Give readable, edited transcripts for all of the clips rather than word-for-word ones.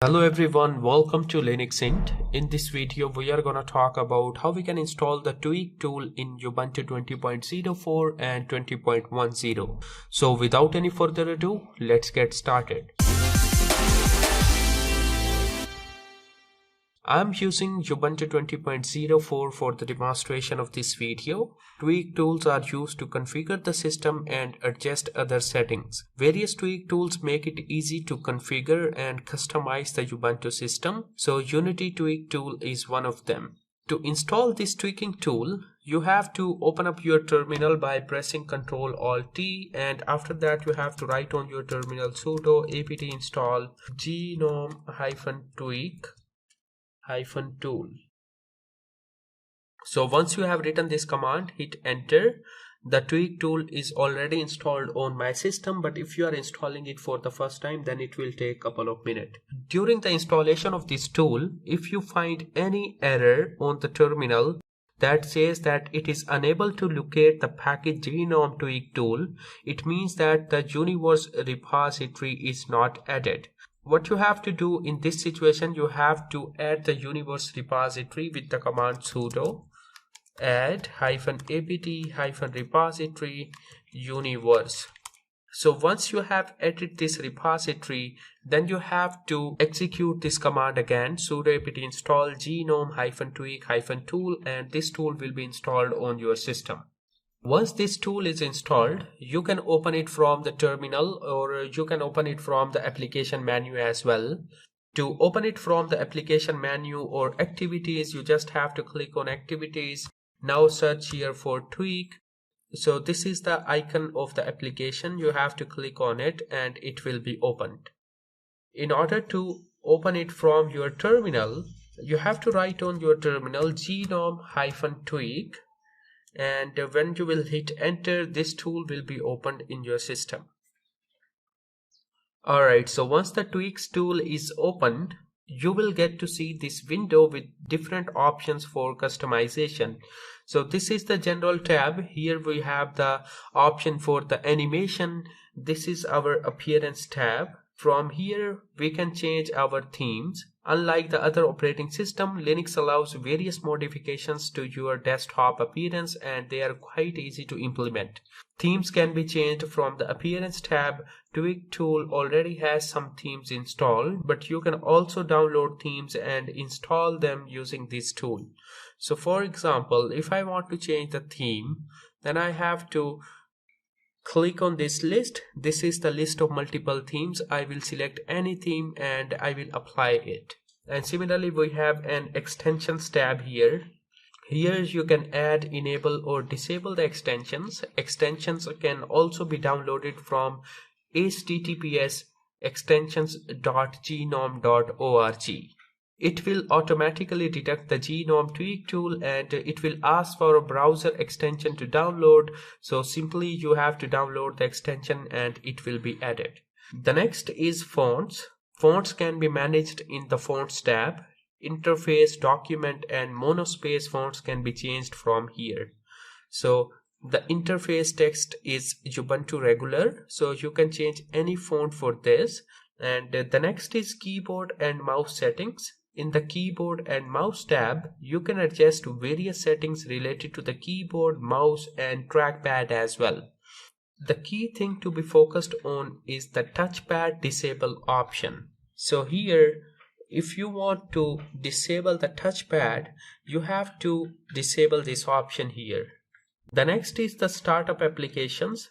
Hello everyone, welcome to Linux Int. In this video, we are going to talk about how we can install the tweak tool in Ubuntu 20.04 and 20.10. So without any further ado, let's get started. I'm using Ubuntu 20.04 for the demonstration of this video. Tweak tools are used to configure the system and adjust other settings. Various tweak tools make it easy to configure and customize the Ubuntu system, so Unity tweak tool is one of them. To install this tweaking tool, you have to open up your terminal by pressing Ctrl-Alt-T, and after that you have to write on your terminal sudo apt install gnome-tweak tool. So once you have written this command, hit enter. The tweak tool is already installed on my system, but if you are installing it for the first time, then it will take a couple of minutes. During the installation of this tool, if you find any error on the terminal that says that it is unable to locate the package gnome tweak tool, it means that the universe repository is not added. What you have to do in this situation, you have to add the universe repository with the command sudo add -apt-repository universe. So once you have added this repository, then you have to execute this command again, sudo apt install gnome-tweak tool, and this tool will be installed on your system. Once this tool is installed, you can open it from the terminal, or you can open it from the application menu as well. To open it from the application menu or activities, you just have to click on activities. Now search here for tweak. So this is the icon of the application. You have to click on it and it will be opened. In order to open it from your terminal, you have to write on your terminal gnome-tweak. And when you will hit enter, this tool will be opened in your system. Alright, so once the tweaks tool is opened, you will get to see this window with different options for customization. So this is the general tab. Here we have the option for the animation. This is our appearance tab. From here we can change our themes. Unlike the other operating system, Linux allows various modifications to your desktop appearance, and they are quite easy to implement. Themes can be changed from the appearance tab. Tweak tool already has some themes installed, but you can also download themes and install them using this tool. So for example, if I want to change the theme, then I have to click on this list. This is the list of multiple themes. I will select any theme and I will apply it. And similarly, we have an extensions tab here. Here you can add, enable or disable the extensions. Extensions can also be downloaded from https://extensions.gnome.org. It will automatically detect the gnome tweak tool and it will ask for a browser extension to download. So simply you have to download the extension and it will be added. The next is fonts. Fonts can be managed in the fonts tab. Interface, document and monospace fonts can be changed from here. So the interface text is Ubuntu regular, so you can change any font for this. And the next is keyboard and mouse settings. In the keyboard and mouse tab, you can adjust various settings related to the keyboard, mouse and trackpad as well. The key thing to be focused on is the touchpad disable option. So here, if you want to disable the touchpad, you have to disable this option here. The next is the startup applications.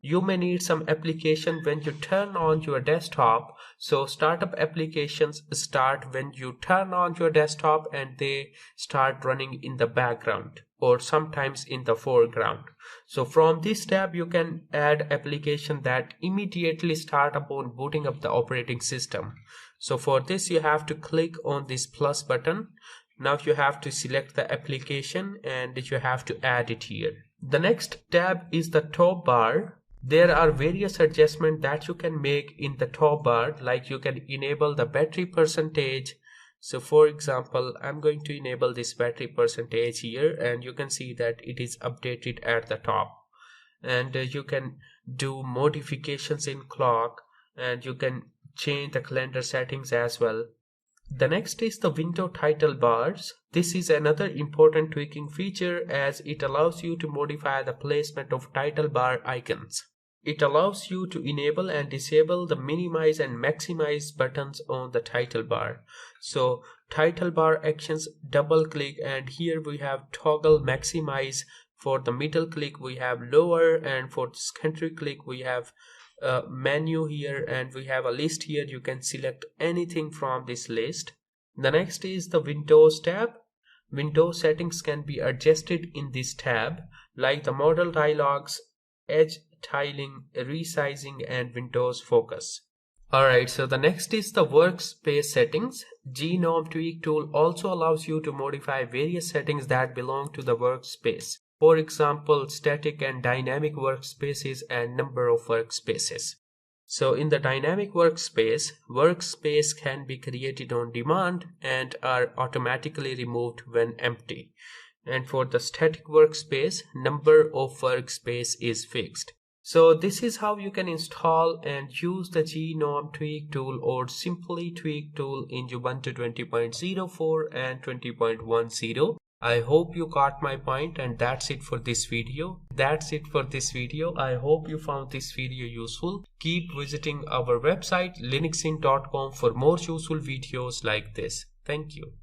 You may need some application when you turn on your desktop. So startup applications start when you turn on your desktop and they start running in the background or sometimes in the foreground. So from this tab you can add application that immediately start upon booting up the operating system. So for this you have to click on this plus button. Now you have to select the application and you have to add it here. The next tab is the top bar. There are various adjustments that you can make in the top bar, like you can enable the battery percentage. So for example, I'm going to enable this battery percentage here and you can see that it is updated at the top. And you can do modifications in clock and you can change the calendar settings as well. The next is the window title bars. This is another important tweaking feature as it allows you to modify the placement of title bar icons. It allows you to enable and disable the minimize and maximize buttons on the title bar. So title bar actions, double click, and here we have toggle maximize. For the middle click we have lower, and for the secondary click we have menu here, and we have a list here. You can select anything from this list. The next is the Windows tab. Window settings can be adjusted in this tab, like the model dialogs, edge tiling, resizing, and Windows focus. Alright, so the next is the workspace settings. GNOME Tweak tool also allows you to modify various settings that belong to the workspace. For example, static and dynamic workspaces and number of workspaces. So in the dynamic workspace can be created on demand and are automatically removed when empty. And for the static workspace, number of workspace is fixed. So this is how you can install and use the GNOME Tweak tool or simply Tweak tool in Ubuntu 20.04 and 20.10. I hope you got my point, and that's it for this video. I hope you found this video useful. Keep visiting our website linuxin.com for more useful videos like this. Thank you.